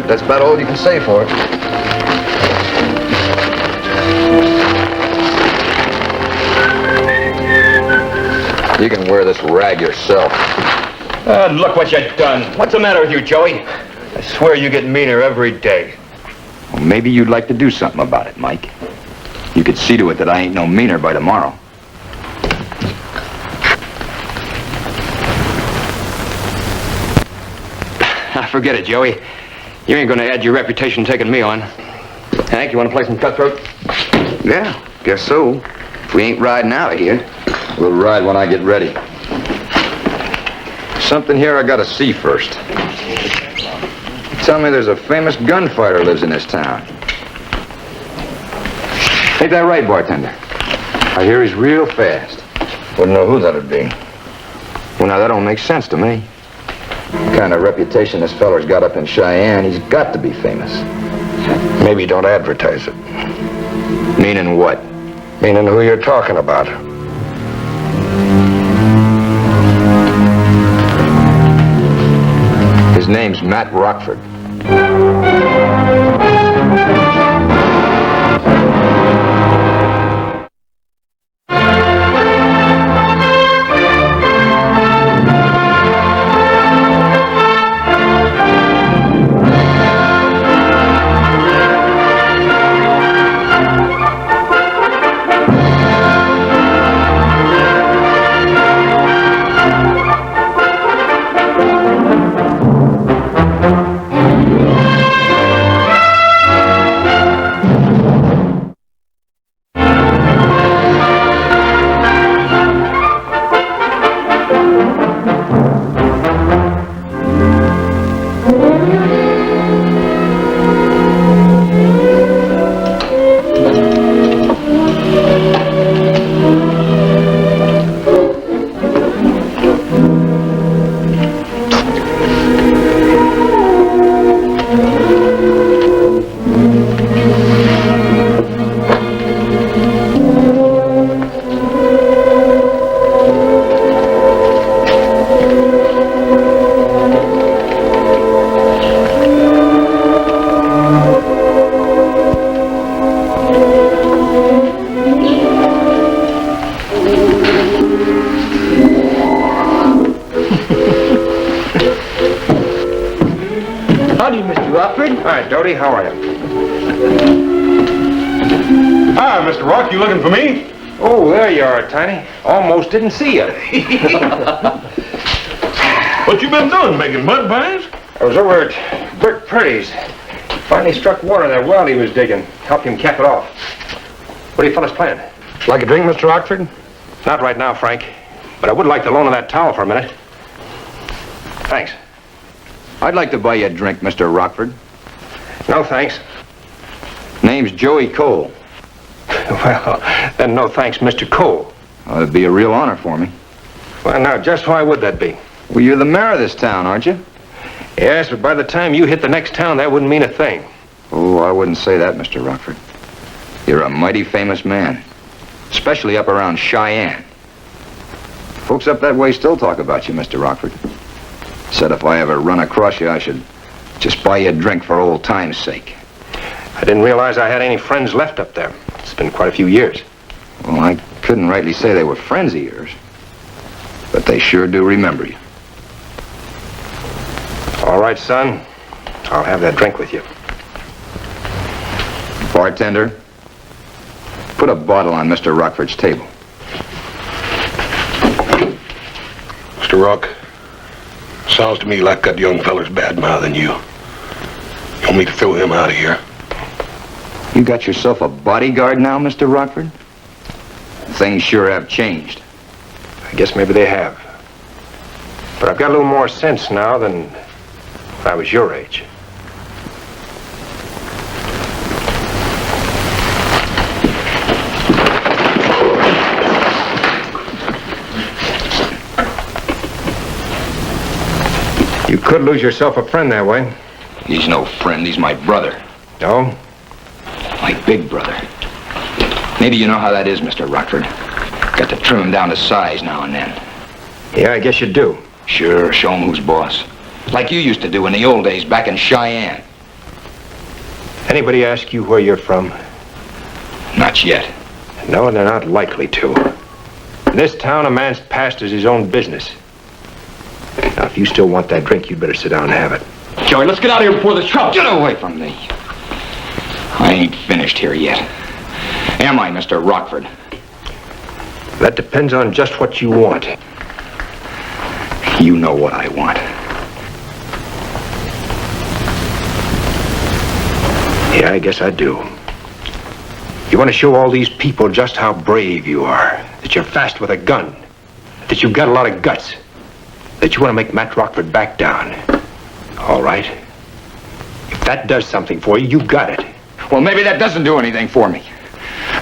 That's about all you can say for it. You can wear this rag yourself. Look what you've done. What's the matter with you, Joey? I swear you get meaner every day. Well, maybe you'd like to do something about it, Mike. You could see to it that I ain't no meaner by tomorrow. Forget it, Joey. You ain't gonna add your reputation taking me on. Hank, you wanna play some cutthroat? Yeah, guess so. If we ain't riding out of here. We'll ride when I get ready. Something here I gotta see first. Tell me there's a famous gunfighter lives in this town. Ain't that right, bartender? I hear he's real fast. Wouldn't know who that'd be. Well, now that don't make sense to me. The kind of reputation this feller's got up in Cheyenne, he's got to be famous. Maybe don't advertise it. Meaning what? Meaning who you're talking about. His name's Matt Rockford. Doty, how are you? Hi, Mr. Rock, you looking for me? Oh, there you are, Tiny. Almost didn't see you. What you been doing, making mud pies? I was over at Bert Purdy's. Finally struck water in that well he was digging. Helped him cap it off. What do you fellas plan? Like a drink, Mr. Rockford? Not right now, Frank. But I would like the loan of that towel for a minute. Thanks. I'd like to buy you a drink, Mr. Rockford. No, thanks. Name's Joey Cole. Well, then no thanks, Mr. Cole. Well, it'd be a real honor for me. Well, now, just why would that be? Well, you're the mayor of this town, aren't you? Yes, but by the time you hit the next town, that wouldn't mean a thing. Oh, I wouldn't say that, Mr. Rockford. You're a mighty famous man, especially up around Cheyenne. Folks up that way still talk about you, Mr. Rockford. Said if I ever run across you, I should just buy you a drink for old time's sake. I didn't realize I had any friends left up there. It's been quite a few years. Well, I couldn't rightly say they were friends of yours, but they sure do remember you. All right, son. I'll have that drink with you. Bartender, put a bottle on Mr. Rockford's table. Mr. Rock, sounds to me like that young feller's bad-mouthing you. You want me to throw him out of here? You got yourself a bodyguard now, Mr. Rockford? Things sure have changed. I guess maybe they have. But I've got a little more sense now than when I was your age. You could lose yourself a friend that way. He's no friend, he's my brother. No? My big brother. Maybe you know how that is, Mr. Rockford. Got to trim him down to size now and then. Yeah, I guess you do. Sure, show him who's boss. Like you used to do in the old days back in Cheyenne. Anybody ask you where you're from? Not yet. No, they're not likely to. In this town, a man's past is his own business. Now, if you still want that drink, you'd better sit down and have it. Joey, let's get out of here before the trouble. Get away from me. I ain't finished here yet. Am I, Mr. Rockford? That depends on just what you want. You know what I want. Yeah, I guess I do. You want to show all these people just how brave you are, that you're fast with a gun, that you've got a lot of guts, that you want to make Matt Rockford back down. All right. If that does something for you, you got it. Well, maybe that doesn't do anything for me.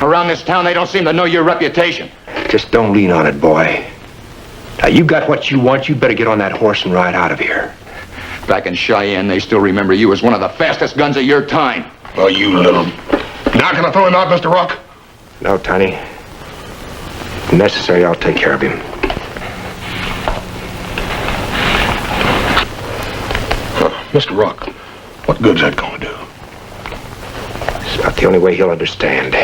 Around this town, they don't seem to know your reputation. Just don't lean on it, boy. Now, you got what you want. You better get on that horse and ride out of here. Back in Cheyenne, they still remember you as one of the fastest guns of your time. Oh, you little... You're not gonna throw him out, Mr. Rock? No, Tiny. If necessary, I'll take care of him. Mr. Rock, what good's that gonna do? It's about the only way he'll understand.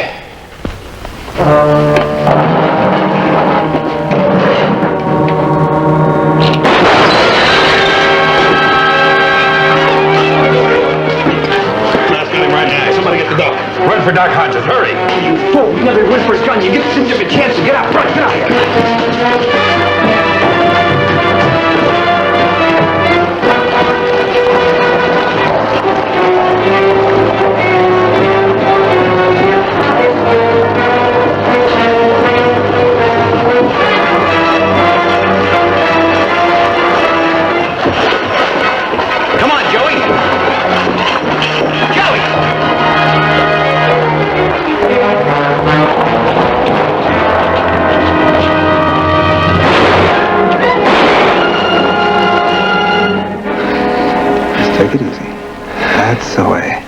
Run for Doc Hodges, hurry! You fool! You never went for his gun. You get a chance to get out. Run, get out of here! Come on, Joey. Joey! Take it easy. That's the way.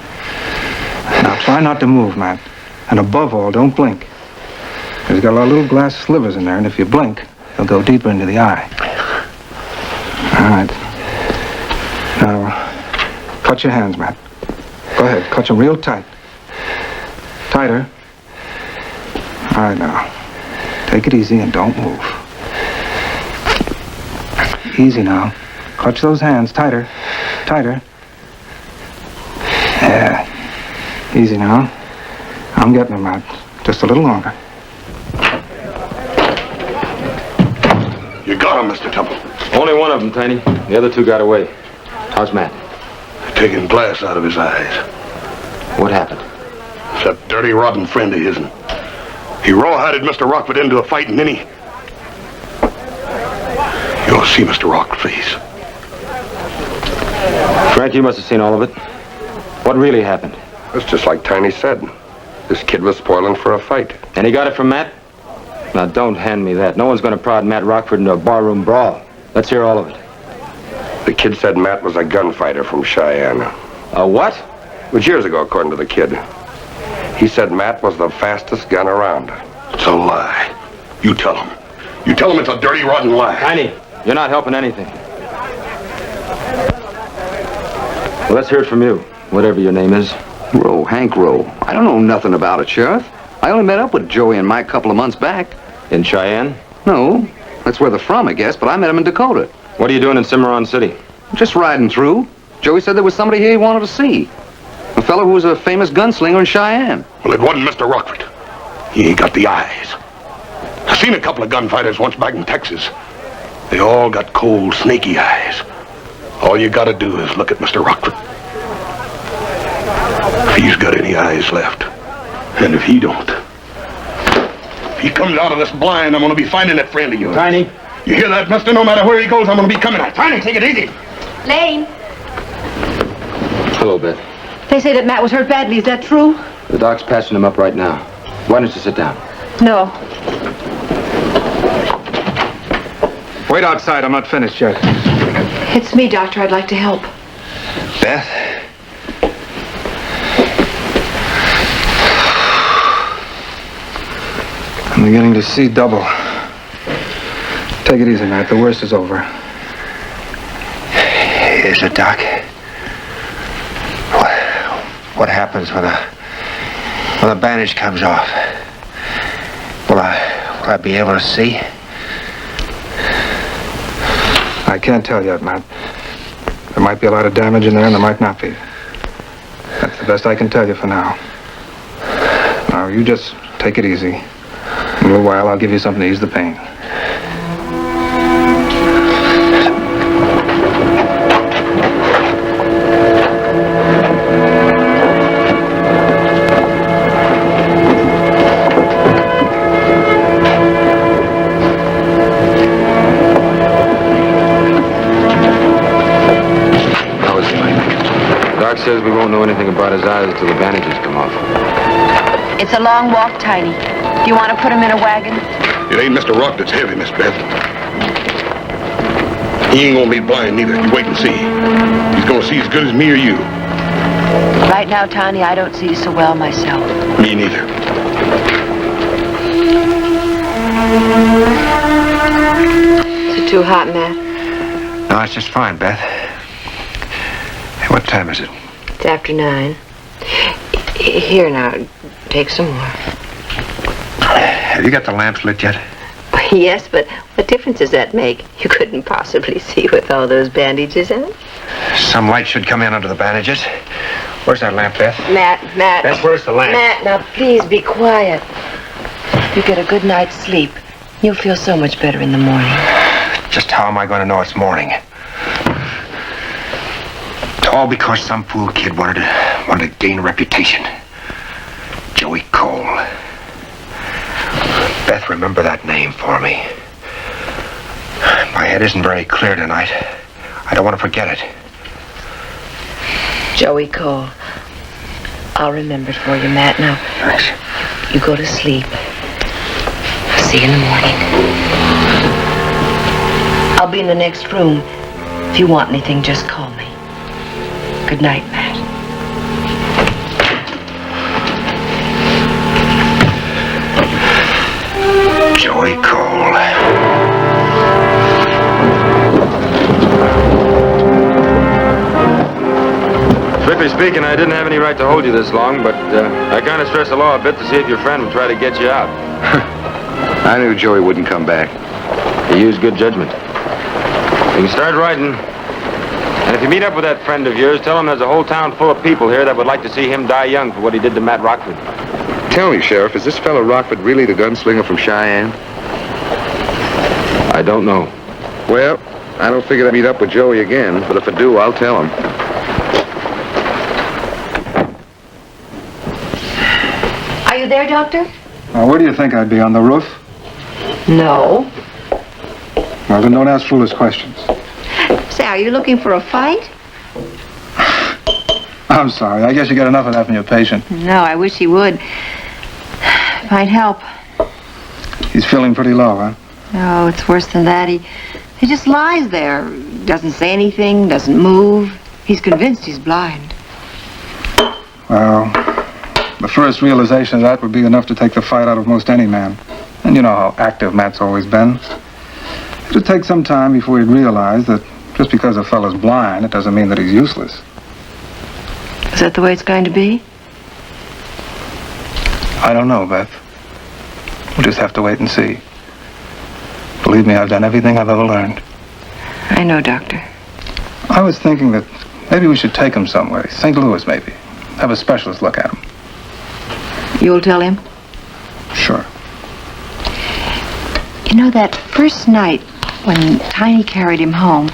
Now try not to move, Matt. And above all, don't blink. There's got a lot of little glass slivers in there, and if you blink, they'll go deeper into the eye. All right. Now, cut your hands, Matt. Go ahead, cut them real tight. Tighter. All right, now. Take it easy and don't move. Easy now. Clutch those hands tighter. Tighter. Yeah. Easy now. I'm getting them out. Just a little longer. You got him, Mr. Temple. Only one of them, Tiny. The other two got away. How's Matt? Taking glass out of his eyes. What happened? It's that dirty, rotten friend of his. He rawhided Mr. Rockford into a fight, and then he... You ought to see Mr. Rockford's face. Frank, you must have seen all of it. What really happened? It's just like Tiny said. This kid was spoiling for a fight. And he got it from Matt? Now, don't hand me that. No one's going to prod Matt Rockford into a barroom brawl. Let's hear all of it. The kid said Matt was a gunfighter from Cheyenne. A what? It was years ago, according to the kid. He said Matt was the fastest gun around. It's a lie. You tell him. You tell him it's a dirty, rotten lie. Tiny, you're not helping anything. Well, let's hear it from you, whatever your name is. Rowe, Hank Rowe. I don't know nothing about it, Sheriff. I only met up with Joey and Mike a couple of months back. In Cheyenne? No, that's where they're from, I guess, but I met him in Dakota. What are you doing in Cimarron City? Just riding through. Joey said there was somebody here he wanted to see. A fellow who was a famous gunslinger in Cheyenne. Well, it wasn't Mr. Rockford. He ain't got the eyes. I seen a couple of gunfighters once back in Texas. They all got cold, snaky eyes. All you gotta do is look at Mr. Rockford. If he's got any eyes left, and if he don't, if he comes out of this blind, I'm gonna be finding that friend of yours. Tiny. You hear that, mister? No matter where he goes, I'm gonna be coming at. Tiny, take it easy. Lane, Hello, Beth. they say that Matt was hurt badly. Is that true? The doc's passing him up right now. Why don't you sit down? No. Wait outside. I'm not finished yet. It's me, Doctor. I'd like to help. Beth? I'm beginning to see double. Take it easy, Matt. The worst is over. Is it, Doc? what happens when the bandage comes off? Will I be able to see? I can't tell yet, Matt. There might be a lot of damage in there, and there might not be. That's the best I can tell you for now. Now, you just take it easy. In a little while, I'll give you something to ease the pain. Doc says we won't know anything about his eyes until the bandages come off. It's a long walk, Tiny. Do you want to put him in a wagon? It ain't Mr. Rock that's heavy, Miss Beth. He ain't gonna be blind neither. You wait and see. He's gonna see as good as me or you. Right now, Tiny, I don't see so well myself. Me neither. Is it too hot, Matt? No, it's just fine, Beth. Hey, what time is it? It's after 9. Here now, take some more. Have you got the lamps lit yet? Yes, but what difference does that make? You couldn't possibly see with all those bandages on. Some light should come in under the bandages. Where's that lamp, Beth? Matt. Beth, where's the lamp? Matt, now please be quiet. You get a good night's sleep. You'll feel so much better in the morning. Just how am I going to know it's morning? It's all because some fool kid wanted to gain a reputation. Joey Cole. Beth, remember that name for me. My head isn't very clear tonight. I don't want to forget it. Joey Cole. I'll remember it for you, Matt. Now, Thanks. you go to sleep. I'll see you in the morning. I'll be in the next room. If you want anything, just call me. Good night, Matt. Joey Cole. Strictly speaking, I didn't have any right to hold you this long, but I kind of stressed the law a bit to see if your friend would try to get you out. I knew Joey wouldn't come back. He used good judgment. You can start writing. And if you meet up with that friend of yours, tell him there's a whole town full of people here that would like to see him die young for what he did to Matt Rockford. Tell me, Sheriff, is this fellow Rockford really the gunslinger from Cheyenne? I don't know. Well, I don't figure I'd meet up with Joey again, but if I do, I'll tell him. Are you there, Doctor? Now, where do you think I'd be, on the roof? No. Well, then don't ask foolish questions. Say, are you looking for a fight? I'm sorry. I guess you got enough of that from your patient. No, I wish he would. Might help. He's feeling pretty low, huh? No, it's worse than that. He just lies there. Doesn't say anything, doesn't move. He's convinced he's blind. Well, the first realization of that would be enough to take the fight out of most any man. And you know how active Matt's always been. It'll take some time before he'd realize that just because a fellow's blind, it doesn't mean that he's useless. Is that the way it's going to be? I don't know, Beth. We'll just have to wait and see. Believe me, I've done everything I've ever learned. I know, Doctor. I was thinking that maybe we should take him somewhere. St. Louis, maybe. Have a specialist look at him. You'll tell him? Sure. You know, that first night when Tiny carried him home,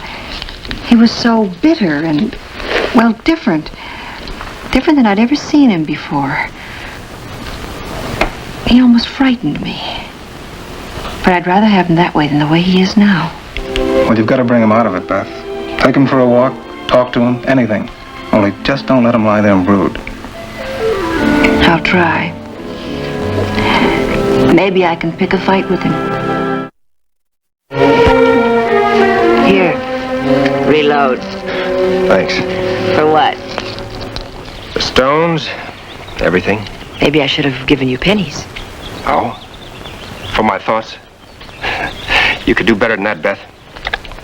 he was so bitter and, well, different. Different than I'd ever seen him before. He almost frightened me. But I'd rather have him that way than the way he is now. Well, you've got to bring him out of it, Beth. Take him for a walk, talk to him, anything. Only just don't let him lie there and brood. I'll try. Maybe I can pick a fight with him. Here. Reload. Thanks. For what? The stones, everything. Maybe I should have given you pennies. Oh? For my thoughts? You could do better than that, Beth.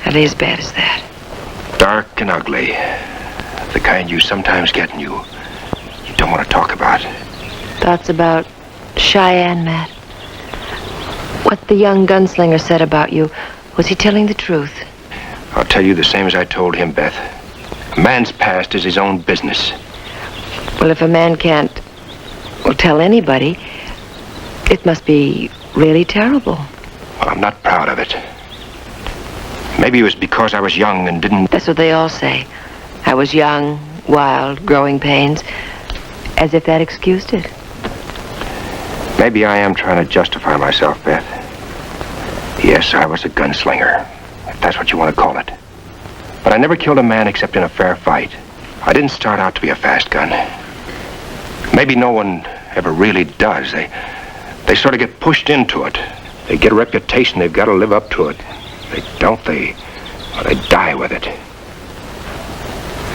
Are they as bad as that? Dark and ugly. The kind you sometimes get and you don't want to talk about. Thoughts about Cheyenne, Matt? What the young gunslinger said about you, was he telling the truth? I'll tell you the same as I told him, Beth. A man's past is his own business. Well, if a man can't, tell anybody, it must be really terrible. Well, I'm not proud of it. Maybe it was because I was young and didn't... That's what they all say. I was young, wild, growing pains. As if that excused it. Maybe I am trying to justify myself, Beth. Yes, I was a gunslinger, if that's what you want to call it. But I never killed a man except in a fair fight. I didn't start out to be a fast gun. Maybe no one ever really does. They sort of get pushed into it. They get a reputation, they've got to live up to it. They don't, they die with it.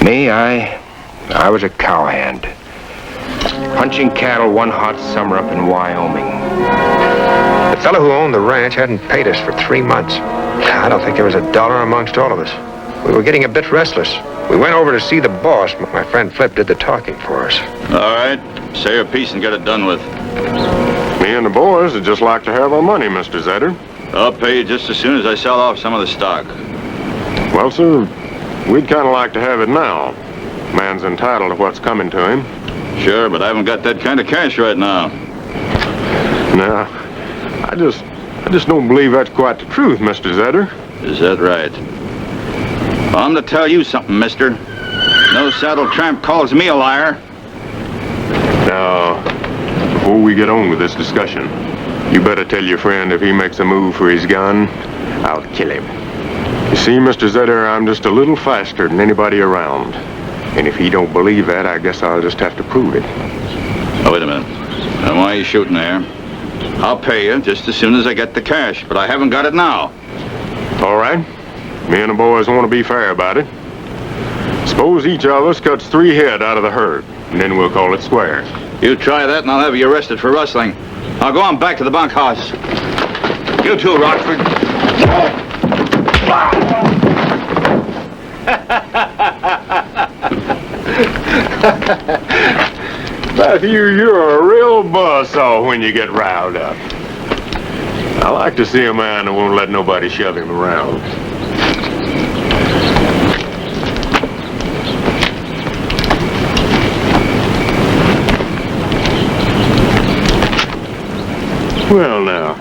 Me, I was a cowhand. Punching cattle one hot summer up in Wyoming. The fellow who owned the ranch hadn't paid us for 3 months. I don't think there was a dollar amongst all of us. We were getting a bit restless. We went over to see the boss, but my friend Flip did the talking for us. All right, say your piece and get it done with. Me and the boys would just like to have our money, Mr. Zetter. I'll pay you just as soon as I sell off some of the stock. Well, sir, we'd kind of like to have it now. Man's entitled to what's coming to him. Sure, but I haven't got that kind of cash right now. Now, I just don't believe that's quite the truth, Mr. Zetter. Is that right? Well, I'm to tell you something, mister. No saddle tramp calls me a liar. Now, before we get on with this discussion, you better tell your friend if he makes a move for his gun, I'll kill him. You see, Mr. Zetter, I'm just a little faster than anybody around. And if he don't believe that, I guess I'll just have to prove it. Oh, wait a minute. Now, why are you shooting there? I'll pay you just as soon as I get the cash, but I haven't got it now. All right. Me and the boys want to be fair about it. Suppose each of us cuts 3 head out of the herd, and then we'll call it square. You try that, and I'll have you arrested for rustling. I'll go on back to the bunkhouse. You too, Rockford. Matthew, you're a real buzzsaw when you get riled up. I like to see a man that won't let nobody shove him around. Well, now,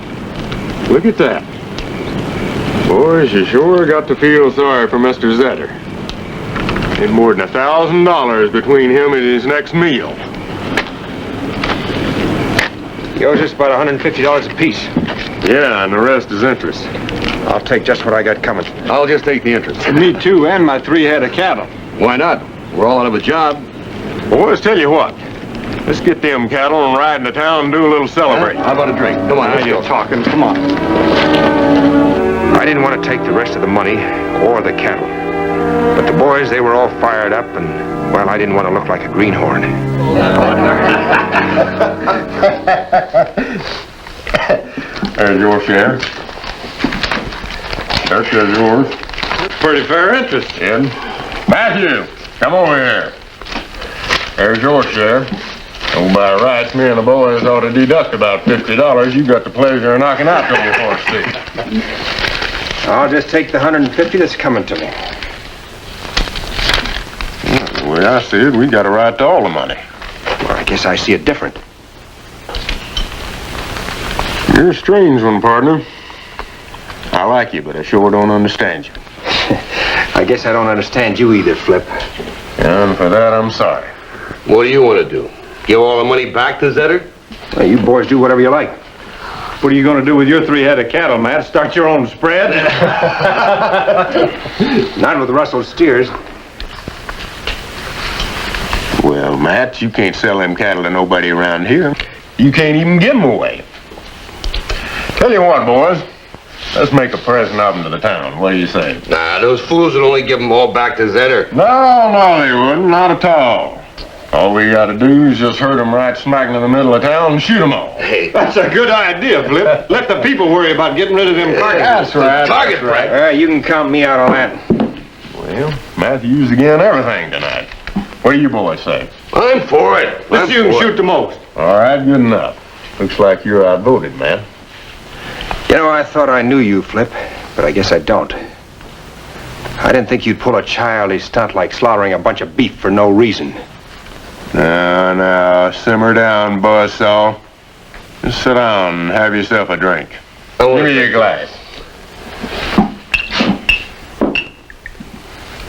look at that. Boys, you sure got to feel sorry for Mr. Zetter. Ain't more than $1,000 between him and his next meal. He owes us about $150 apiece. Yeah, and the rest is interest. I'll take just what I got coming. I'll just take the interest. Me too, and my 3 head of cattle. Why not? We're all out of a job. Well, let's tell you what. Let's get them cattle and ride into town and do a little celebrating. How about a drink? Come on, Now you're talking. Come on. I didn't want to take the rest of the money or the cattle. But the boys, they were all fired up, and, well, I didn't want to look like a greenhorn. There's your share. There's yours. Pretty fair interest. Ed. Matthew, come over here. There's your share. Oh, by rights, me and the boys ought to deduct about $50. You got the pleasure of knocking out till your horse seat. I'll just take the $150 that's coming to me. The way I see it, we got a right to all the money. Well, I guess I see it different. You're a strange one, partner. I like you, but I sure don't understand you. I guess I don't understand you either, Flip. And for that, I'm sorry. What do you want to do? Give all the money back to Zetter? Well, you boys do whatever you like. What are you going to do with your 3 head of cattle, Matt? Start your own spread? Not with rustled steers. Well, Matt, you can't sell them cattle to nobody around here. You can't even give them away. Tell you what, boys. Let's make a present of them to the town. What do you say? Nah, those fools would only give them all back to Zetter. No, they wouldn't. Not at all. All we gotta do is just herd them right smack in the middle of town and shoot them all. Hey, That's a good idea, Flip. Let the people worry about getting rid of them carcasses. That's right. target practice. You can count me out on that. Well, Matthew's again everything tonight. What do you boys say? I'm for it. Let's see who can shoot the most. All right, good enough. Looks like you're outvoted, man. You know, I thought I knew you, Flip, but I guess I don't. I didn't think you'd pull a childish stunt like slaughtering a bunch of beef for no reason. Now, simmer down, buzzsaw. Just sit down and have yourself a drink. Give me your glass.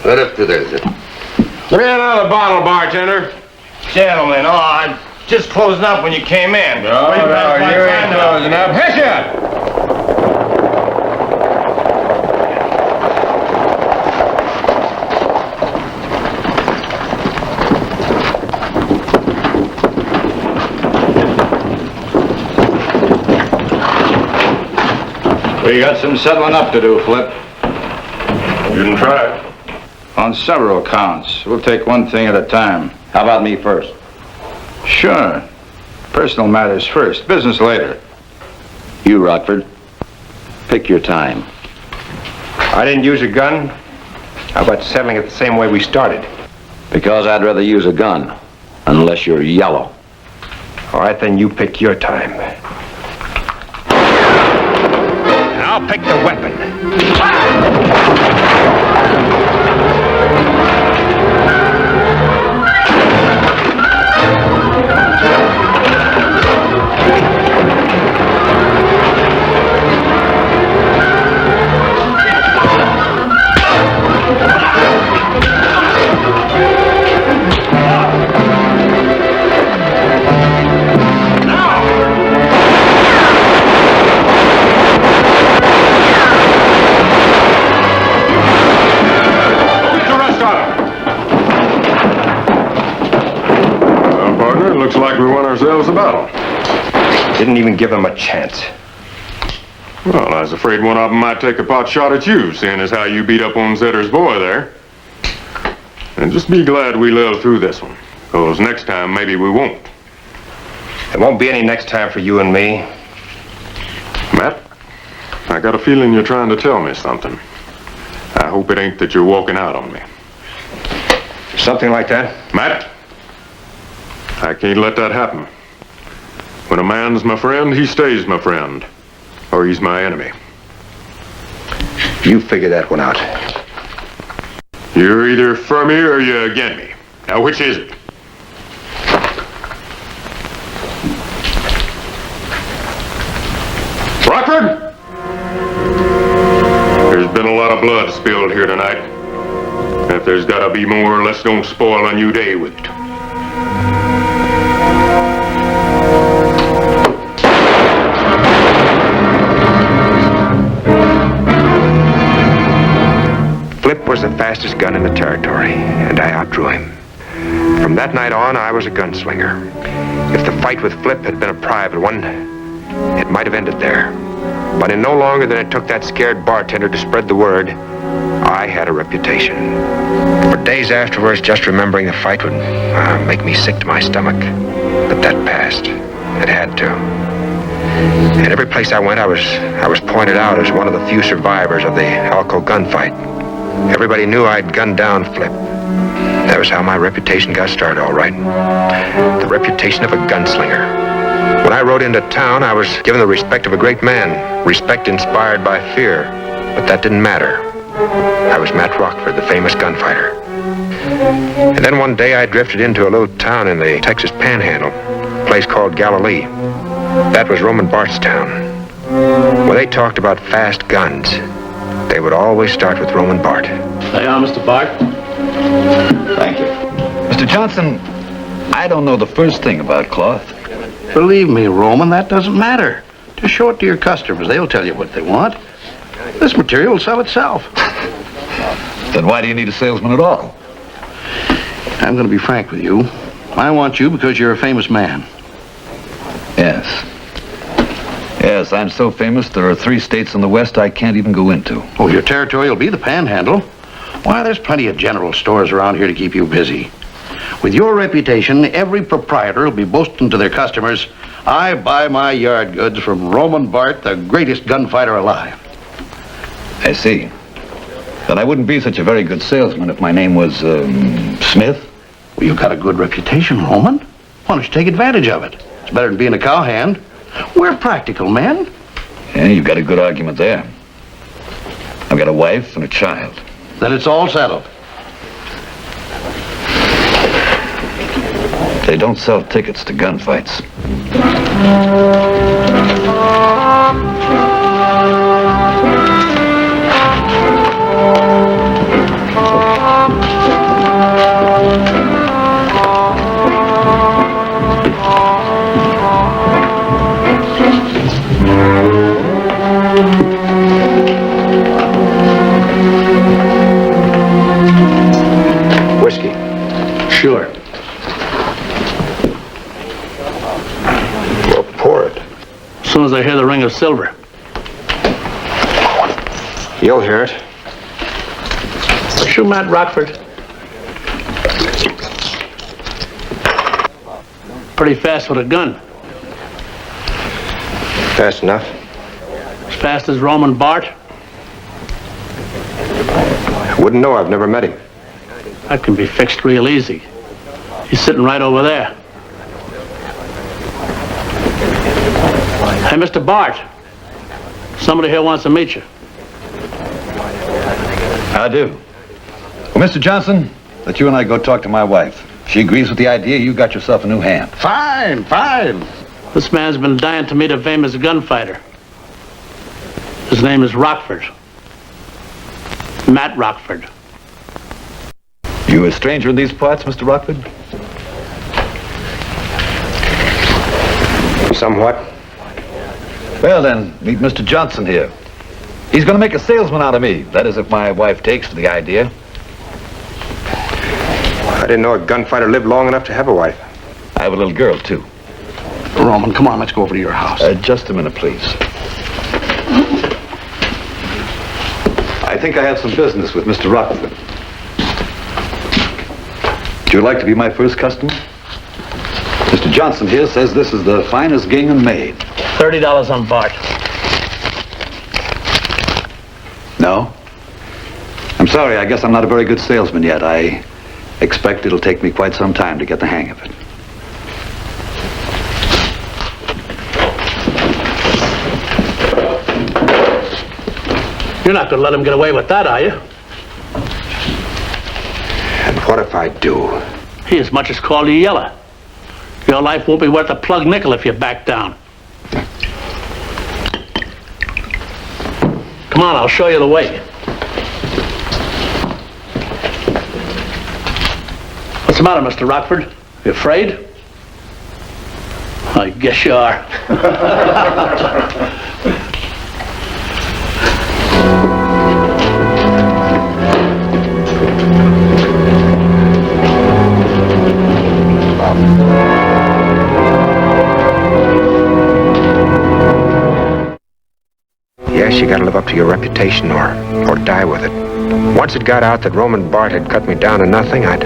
What up to this? Give me another bottle, bartender. Gentlemen, I'm just closing up when you came in. No, you ain't closing up. Hush up! We got some settling up to do, Flip. You can try it. On several counts. We'll take one thing at a time. How about me first? Sure. Personal matters first, business later. You, Rockford. Pick your time. I didn't use a gun. How about settling it the same way we started? Because I'd rather use a gun. Unless you're yellow. All right, then you pick your time. And I'll pick the weapon. Looks like we won ourselves a battle. Didn't even give them a chance. Well, I was afraid one of them might take a pot shot at you, seeing as how you beat up on Zetter's boy there. And just be glad we lived through this one, because next time maybe we won't. There won't be any next time for you and me. Matt, I got a feeling you're trying to tell me something. I hope it ain't that you're walking out on me. Something like that? Matt? I can't let that happen. When a man's my friend, he stays my friend. Or he's my enemy. You figure that one out. You're either for me or you're against me. Now, which is it? Rockford? There's been a lot of blood spilled here tonight. If there's gotta be more, let's don't spoil a new day with it. Flip was the fastest gun in the territory, and I outdrew him. From that night on, I was a gunslinger. If the fight with Flip had been a private one, it might have ended there. But in no longer than it took that scared bartender to spread the word, I had a reputation. For days afterwards, just remembering the fight would make me sick to my stomach. But that passed. It had to. And every place I went, I was pointed out as one of the few survivors of the Alco gunfight. Everybody knew I'd gunned down Flip. That was how my reputation got started, all right. The reputation of a gunslinger. When I rode into town, I was given the respect of a great man, respect inspired by fear. But that didn't matter. I was Matt Rockford, the famous gunfighter. And then one day I drifted into a little town in the Texas Panhandle, a place called Galilee. That was Roman Bart's town. When they talked about fast guns, they would always start with Roman Bart. They are, Mr. Bart. Thank you. Mr. Johnson, I don't know the first thing about cloth. Believe me, Roman, that doesn't matter. Just show it to your customers. They'll tell you what they want. This material will sell itself. Then why do you need a salesman at all? I'm going to be frank with you. I want you because you're a famous man. Yes. Yes, I'm so famous there are 3 states in the West I can't even go into. Oh, your territory will be the Panhandle. Why, there's plenty of general stores around here to keep you busy. With your reputation, every proprietor will be boasting to their customers, I buy my yard goods from Roman Bart, the greatest gunfighter alive. I see. Then I wouldn't be such a very good salesman if my name was, Smith? Well, you've got a good reputation, Roman. Why don't you take advantage of it? It's better than being a cowhand. We're practical men. Yeah, you've got a good argument there. I've got a wife and a child. Then it's all settled. They don't sell tickets to gunfights. Whiskey. Sure. Well, pour it. As soon as I hear the ring of silver. You'll hear it. Shoot Matt Rockford. Pretty fast with a gun. Fast enough. As fast as Roman Bart. Wouldn't know. I've never met him. That can be fixed real easy. He's sitting right over there. Hey, Mr. Bart. Somebody here wants to meet you. I do. Well, Mr. Johnson, let you and I go talk to my wife. If she agrees with the idea, you got yourself a new hand. Fine, fine. This man's been dying to meet a famous gunfighter. His name is Rockford. Matt Rockford. You a stranger in these parts, Mr. Rockford? Somewhat. Well, then, meet Mr. Johnson here. He's going to make a salesman out of me. That is, if my wife takes to the idea. I didn't know a gunfighter lived long enough to have a wife. I have a little girl, too. Roman, come on, let's go over to your house. Just a minute, please. I think I have some business with Mr. Rockford. Would you like to be my first customer? Mr. Johnson here says this is the finest gingham made. $30 on Bart. No? I'm sorry, I guess I'm not a very good salesman yet. I expect it'll take me quite some time to get the hang of it. You're not going to let him get away with that, are you? And what if I do? He as much as called you Yella. Your life won't be worth a plug nickel if you back down. Come on, I'll show you the way. What's the matter, Mr. Rockford? You afraid? I guess you are. Yes, you gotta live up to your reputation or die with it. Once it got out that Roman Bart had cut me down to nothing, I'd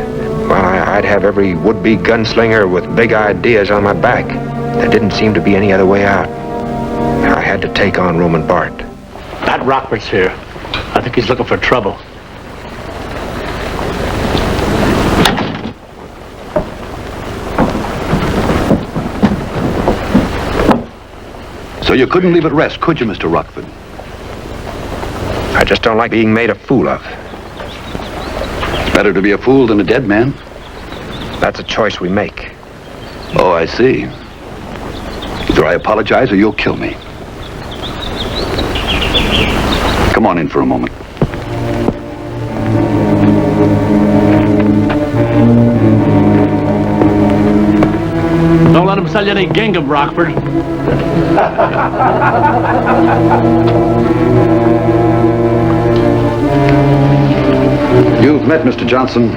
have every would-be gunslinger with big ideas on my back. There didn't seem to be any other way out. I had to take on Roman Bart. Matt Rockford's here. I think he's looking for trouble. So you couldn't leave at rest, could you, Mr. Rockford? I just don't like being made a fool of. It's better to be a fool than a dead man. That's a choice we make. Oh, I see. Either I apologize or you'll kill me. Come on in for a moment. Don't let him sell you any gingham, Rockford. You've met Mr. Johnson.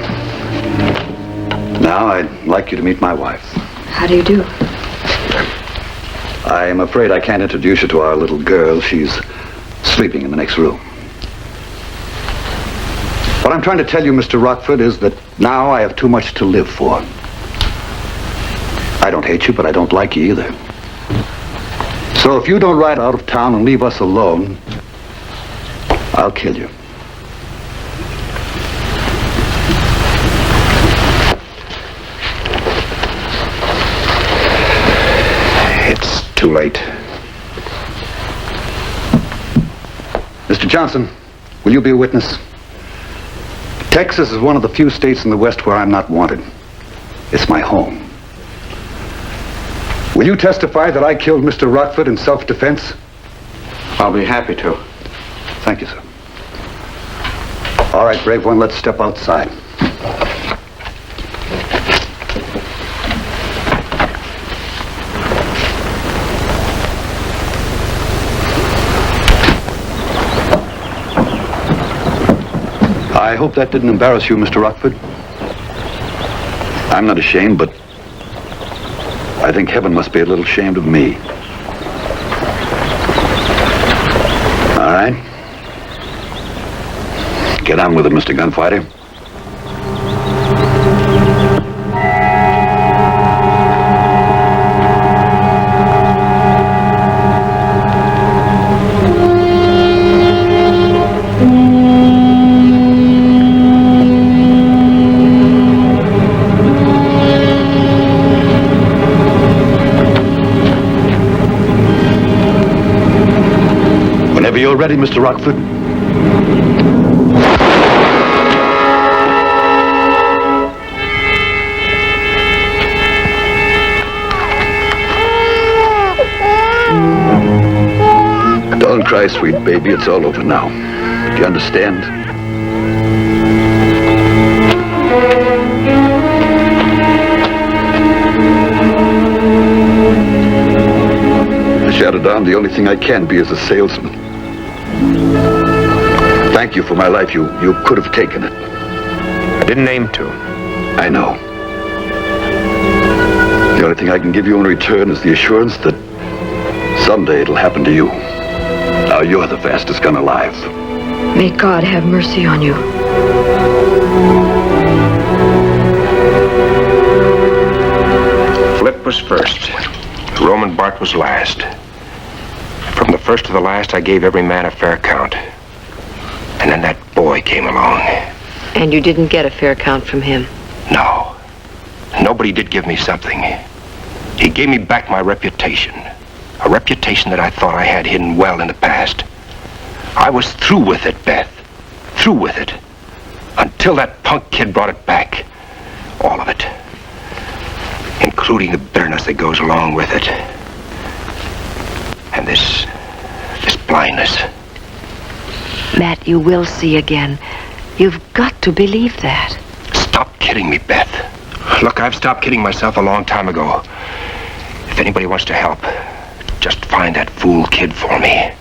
Now I'd like you to meet my wife. How do you do? I am afraid I can't introduce you to our little girl. She's sleeping in the next room. What I'm trying to tell you, Mr. Rockford, is that now I have too much to live for. I don't hate you, but I don't like you either. So if you don't ride out of town and leave us alone, I'll kill you. too late. Mr. Johnson, will you be a witness? Texas is one of the few states in the West where I'm not wanted. It's my home. Will you testify that I killed Mr. Rockford in self-defense? I'll be happy to. Thank you, sir. All right, brave one, let's step outside. I hope that didn't embarrass you, Mr. Rockford. I'm not ashamed, but I think heaven must be a little ashamed of me. All right. Get on with it, Mr. Gunfighter. Whenever you're ready, Mr. Rockford. Don't cry, sweet baby. It's all over now. Do you understand? I shouted down, the only thing I can be is a salesman. Thank you for my life. You could have taken it. I didn't aim to. I know. The only thing I can give you in return is the assurance that someday it'll happen to you. Now you're the fastest gun alive. May God have mercy on you. Flip was first. Roman Bart was last. From the first to the last, I gave every man a fair count. And then that boy came along. And you didn't get a fair count from him? No. Nobody did give me something. He gave me back my reputation. A reputation that I thought I had hidden well in the past. I was through with it, Beth. Through with it. Until that punk kid brought it back. All of it. Including the bitterness that goes along with it. And this blindness. Matt, you will see again. You've got to believe that. Stop kidding me, Beth. Look, I've stopped kidding myself a long time ago. If anybody wants to help, just find that fool kid for me.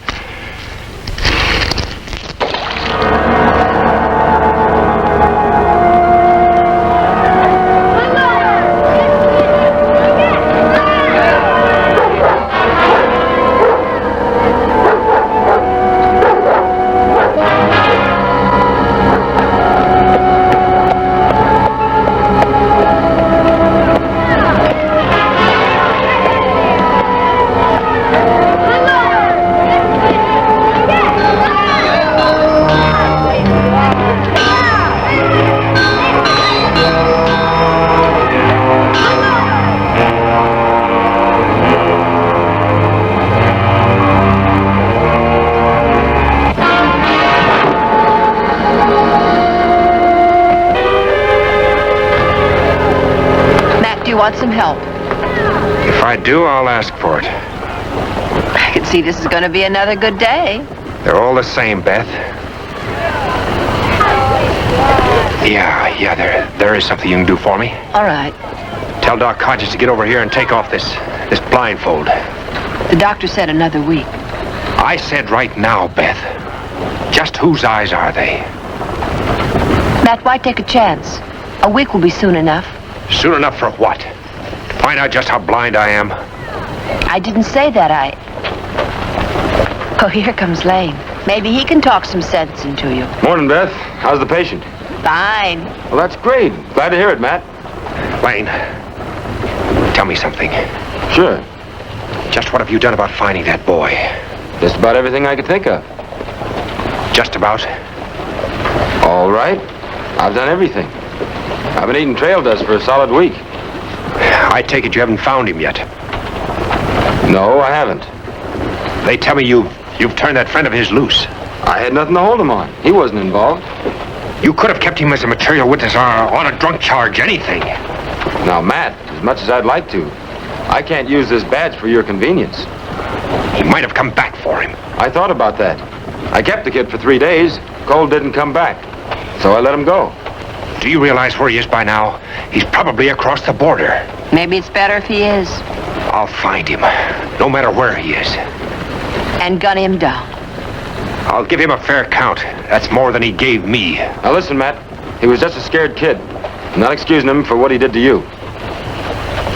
Want some help? If I do, I'll ask for it. I can see this is going to be another good day. They're all the same, Beth. Yeah, there is something you can do for me. All right. Tell Doc Hodges to get over here and take off this blindfold. The doctor said another week. I said right now, Beth. Just whose eyes are they? Matt, why take a chance? A week will be soon enough. Soon enough for what? To find out just how blind I am? I didn't say that, Oh, here comes Lane. Maybe he can talk some sense into you. Morning, Beth. How's the patient? Fine. Well, that's great. Glad to hear it, Matt. Lane, tell me something. Sure. Just what have you done about finding that boy? Just about everything I could think of. Just about? All right. I've done everything. I've been eating trail dust for a solid week. I take it you haven't found him yet. No, I haven't. They tell me you've turned that friend of his loose. I had nothing to hold him on. He wasn't involved. You could have kept him as a material witness on a drunk charge, anything. Now, Matt, as much as I'd like to, I can't use this badge for your convenience. He might have come back for him. I thought about that. I kept the kid for 3 days. Cole didn't come back. So I let him go. Do you realize where he is by now? He's probably across the border. Maybe it's better if he is. I'll find him, no matter where he is. And gun him down. I'll give him a fair count. That's more than he gave me. Now listen, Matt. He was just a scared kid. I'm not excusing him for what he did to you.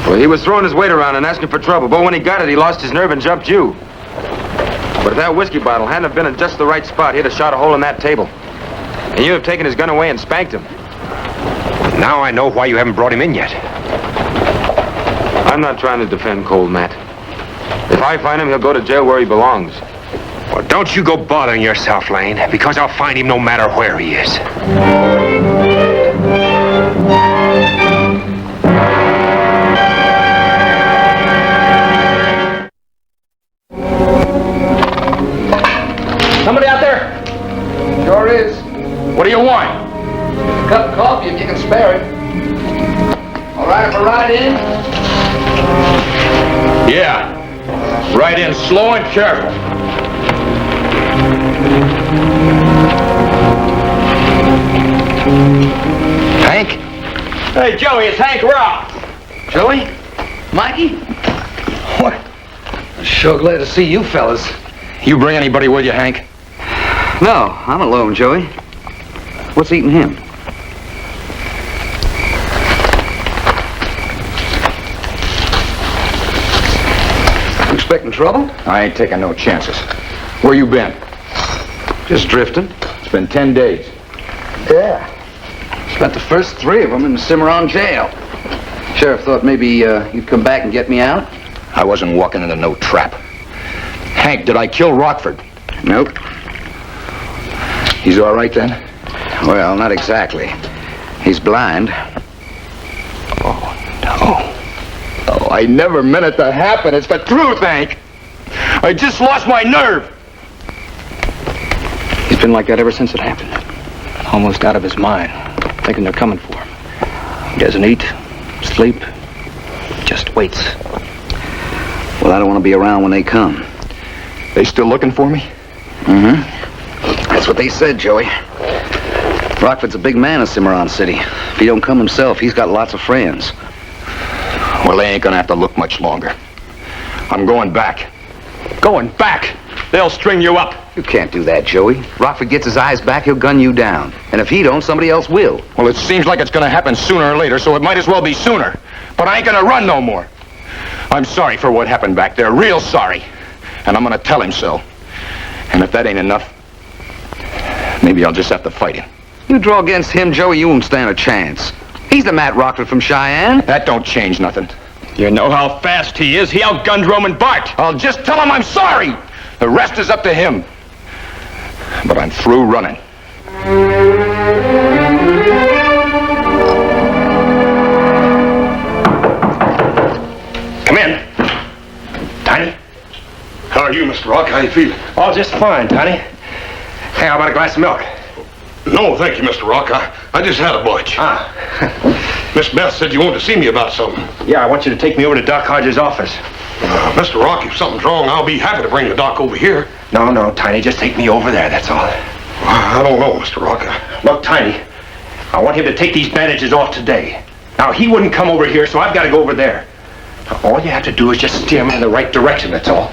Well, he was throwing his weight around and asking for trouble, but when he got it, he lost his nerve and jumped you. But if that whiskey bottle hadn't have been in just the right spot, he'd have shot a hole in that table. And you'd have taken his gun away and spanked him. Now I know why you haven't brought him in yet. I'm not trying to defend Cole, Matt. If I find him, he'll go to jail where he belongs. Well, don't you go bothering yourself, Lane, because I'll find him no matter where he is. Somebody out there? Sure is. What do you want? A cup of coffee if you can spare it. All right, if I ride in? Yeah. Ride in slow and careful. Hank? Hey, Joey, it's Hank Rock. Joey? Mikey? What? Sure glad to see you fellas. You bring anybody with you, Hank? No, I'm alone, Joey. What's eating him? You expecting trouble? I ain't taking no chances. Where you been? Just drifting. It's been 10 days. Yeah. Spent the first 3 of them in the Cimarron jail. Sheriff thought maybe you'd come back and get me out. I wasn't walking into no trap. Hank, did I kill Rockford? Nope. He's all right then? Well, not exactly. He's blind. Oh, no. Oh, I never meant it to happen. It's the truth, Hank. I just lost my nerve. He's been like that ever since it happened. Almost out of his mind, thinking they're coming for him. He doesn't eat, sleep, just waits. Well, I don't want to be around when they come. They still looking for me? Mm-hmm. That's what they said, Joey. Rockford's a big man in Cimarron City. If he don't come himself, he's got lots of friends. Well, they ain't gonna have to look much longer. I'm going back. Going back? They'll string you up. You can't do that, Joey. Rockford gets his eyes back, he'll gun you down. And if he don't, somebody else will. Well, it seems like it's gonna happen sooner or later, so it might as well be sooner. But I ain't gonna run no more. I'm sorry for what happened back there, real sorry. And I'm gonna tell him so. And if that ain't enough, maybe I'll just have to fight him. You draw against him, Joey, you won't stand a chance. He's the Matt Rockford from Cheyenne. That don't change nothing. You know how fast he is. He outgunned Roman Bart. I'll just tell him I'm sorry. The rest is up to him. But I'm through running. Come in. Tiny? How are you, Mr. Rock? How you feeling? Oh, just fine, Tiny. Hey, how about a glass of milk? No, thank you, Mr. Rock. I just had a bunch. Miss Beth said you wanted to see me about something. Yeah, I want you to take me over to Doc Hodges' office. Mr. Rock, if something's wrong, I'll be happy to bring the doc over here. No, Tiny, just take me over there, that's all. I don't know, Mr. Rock. Look, Tiny, I want him to take these bandages off today. Now, he wouldn't come over here, so I've got to go over there. Now, all you have to do is just steer him in the right direction, that's all.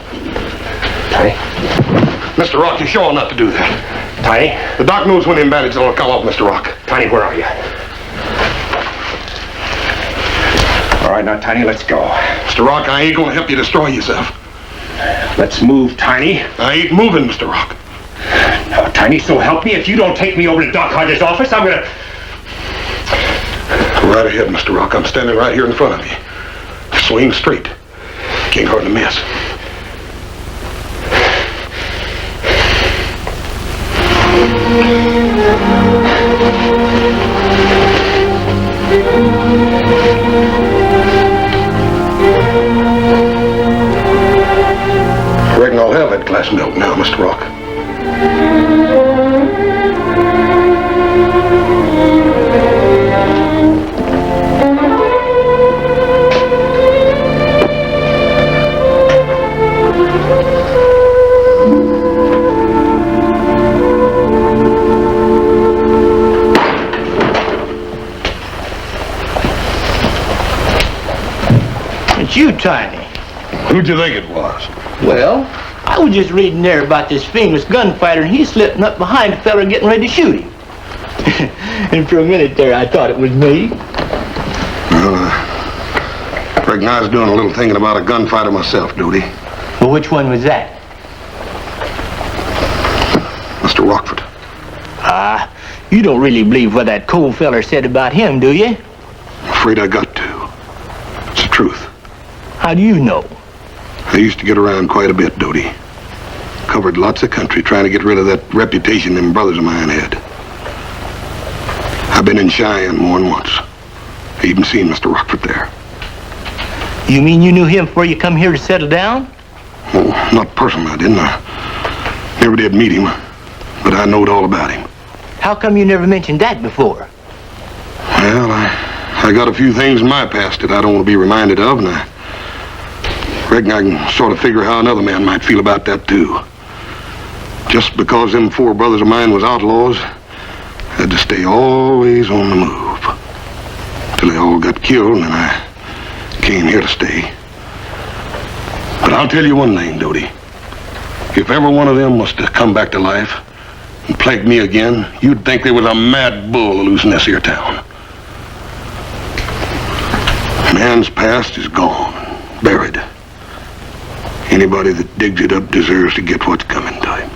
Tiny? Mr. Rock, you're sure not to do that. Tiny? The doc knows when them bandages will come off, Mr. Rock. Tiny, where are you? All right, now, Tiny, let's go. Mr. Rock, I ain't gonna help you destroy yourself. Let's move, Tiny. I ain't moving, Mr. Rock. No, Tiny, so help me. If you don't take me over to Doc Hodges' office, I'm gonna... Go right ahead, Mr. Rock. I'm standing right here in front of you. Swing straight. Can't hardly miss. I reckon I'll have that glass of milk now, Mr. Rock. It's you, Tiny. Who'd you think it was? Well, I was just reading there about this famous gunfighter, and he's slipping up behind a fella getting ready to shoot him. And for a minute there, I thought it was me. Well, I reckon I was doing a little thinking about a gunfighter myself, Doody. Well, which one was that? Mr. Rockford. Ah, you don't really believe what that cold feller said about him, do you? I'm afraid I got to. It's the truth. How do you know? I used to get around quite a bit, Doody. Covered lots of country trying to get rid of that reputation them brothers of mine had. I've been in Cheyenne more than once. I even seen Mr. Rockford there. You mean you knew him before you come here to settle down? Oh, not personally, I didn't. I never did meet him, but I knowed all about him. How come you never mentioned that before? Well, I got a few things in my past that I don't want to be reminded of, and I reckon I can sort of figure how another man might feel about that, too. Just because them 4 brothers of mine was outlaws, I had to stay always on the move. Till they all got killed, and then I came here to stay. But I'll tell you one thing, Doody. If ever one of them was to come back to life and plague me again, you'd think there was a mad bull loose in this here town. Man's past is gone, buried. Anybody that digs it up deserves to get what's coming to him.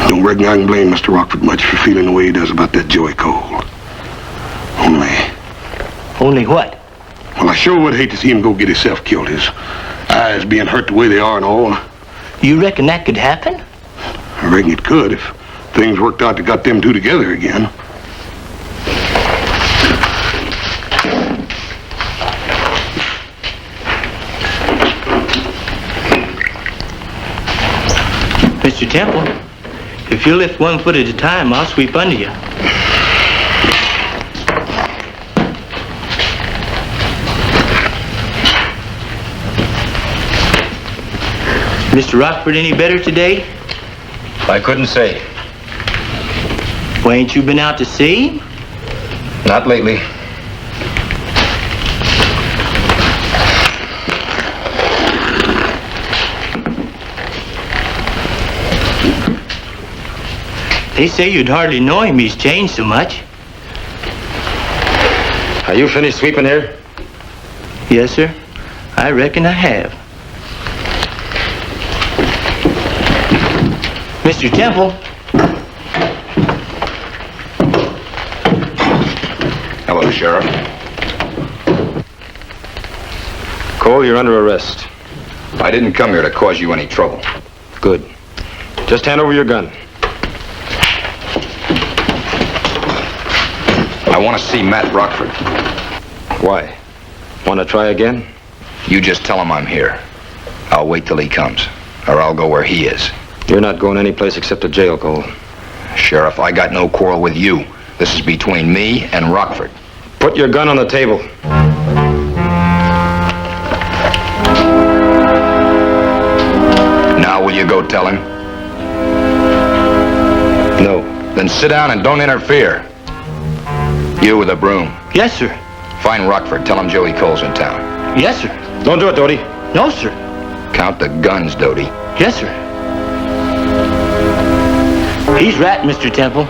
Don't reckon I can blame Mr. Rockford much for feeling the way he does about that Joey Cole. Only what? Well, I sure would hate to see him go get himself killed. His eyes being hurt the way they are and all. You reckon that could happen? I reckon it could if things worked out to got them 2 together again. Mr. Temple, if you lift 1 foot at a time, I'll sweep under you. Mr. Rockford any better today? I couldn't say. Well, ain't you been out to see him? Not lately. They say you'd hardly know him. He's changed so much. Are you finished sweeping here? Yes, sir. I reckon I have. Mr. Temple. Hello, Sheriff. Cole, you're under arrest. I didn't come here to cause you any trouble. Good. Just hand over your gun. I want to see Matt Rockford. Why? Want to try again? You just tell him I'm here. I'll wait till he comes, or I'll go where he is. You're not going any place except to jail, Cole. Sheriff, I got no quarrel with you. This is between me and Rockford. Put your gun on the table. Now will you go tell him? No. Then sit down and don't interfere. You with a broom. Yes, sir. Find Rockford. Tell him Joey Cole's in town. Yes, sir. Don't do it, Doty. No, sir. Count the guns, Doty. Yes, sir. He's right, Mr. Temple.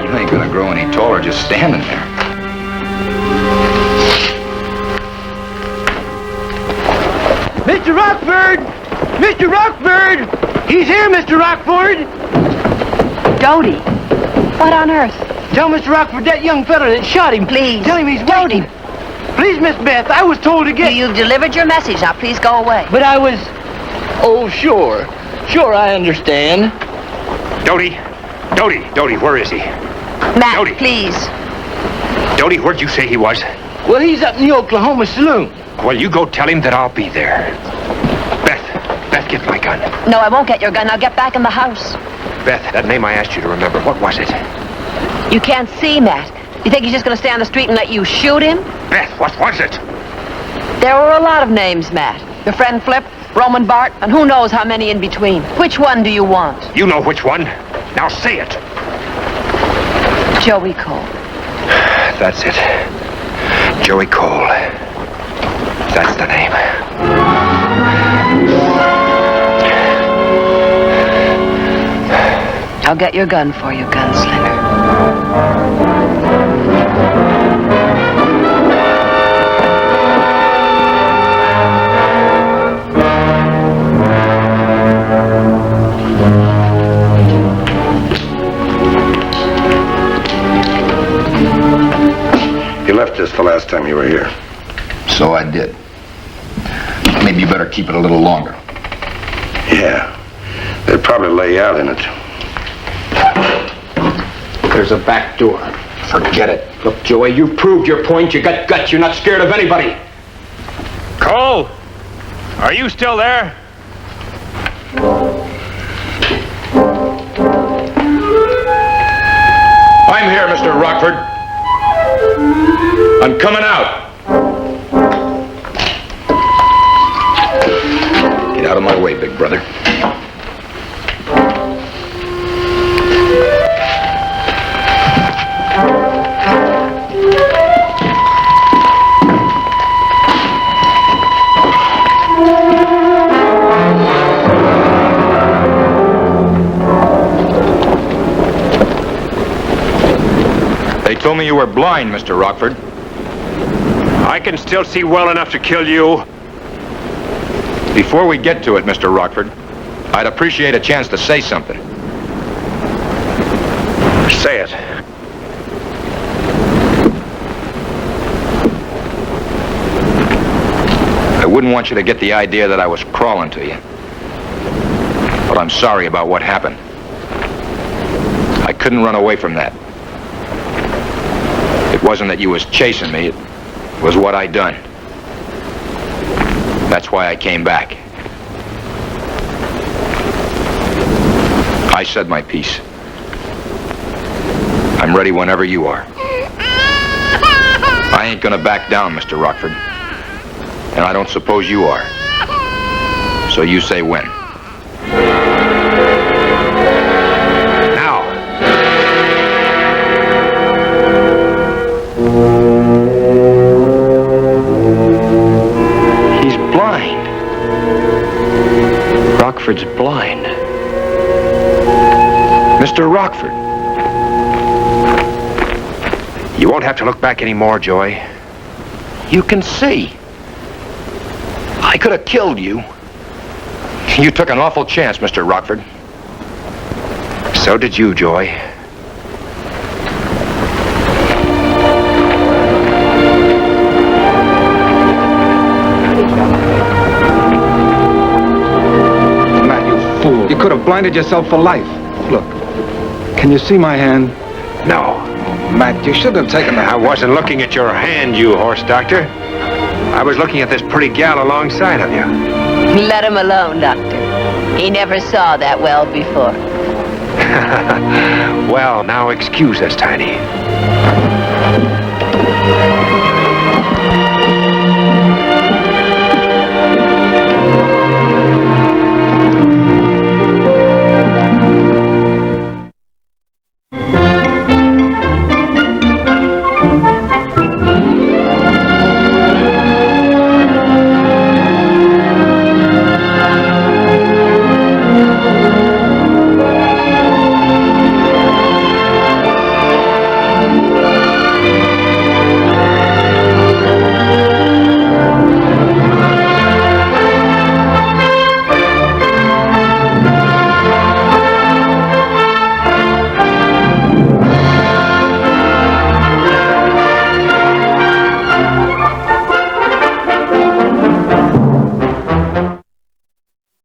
You ain't gonna grow any taller just standing there. Mr. Rockford! Mr. Rockford! He's here, Mr. Rockford! Doty, what on earth? Tell Mr. Rockford that young fella that shot him. Please. Tell him he's Doty. waiting. Please, Miss Beth, I was told to get... You've delivered your message. Now, please go away. But I was... Oh, sure. Sure, I understand. Doty, where is he? Matt, Doty. please. Jody, where'd you say he was? Well, he's up in the Oklahoma saloon. Well, you go tell him that I'll be there. Beth, get my gun. No, I won't get your gun. I'll get back in the house. Beth, that name I asked you to remember, what was it? You can't see, Matt. You think he's just going to stay on the street and let you shoot him? Beth, what was it? There were a lot of names, Matt. Your friend Flip, Roman Bart, and who knows how many in between. Which one do you want? You know which one. Now say it. Joey Cole. That's it. Joey Cole. That's the name. I'll get your gun for you, gunslinger. You left this the last time you were here. So I did. Maybe you better keep it a little longer. Yeah. They'd probably lay you out in it. There's a back door. Forget it. Look, Joey, you proved your point. You got guts. You're not scared of anybody. Cole, are you still there? I'm here, Mr. Rockford. I'm coming out. Get out of my way, big brother. They told me you were blind, Mr. Rockford. I can still see well enough to kill you. Before we get to it, Mr. Rockford, I'd appreciate a chance to say something. Say it. I wouldn't want you to get the idea that I was crawling to you. But I'm sorry about what happened. I couldn't run away from that. It wasn't that you was chasing me, it was what I done. That's why I came back. I said my piece. I'm ready whenever you are. I ain't gonna back down, Mr. Rockford. And I don't suppose you are. So you say when. Now. He's blind. Rockford's blind. Mr. Rockford. You won't have to look back anymore, Joey. You can see. I could have killed you. You took an awful chance, Mr. Rockford. So did you, Joey. Matt, you fool. You could have blinded yourself for life. Look, can you see my hand? No. Matt, you should have taken the... I wasn't looking at your hand, you horse doctor. I was looking at this pretty gal alongside of you. Let him alone, Doctor. He never saw that well before. Well, now excuse us, Tiny.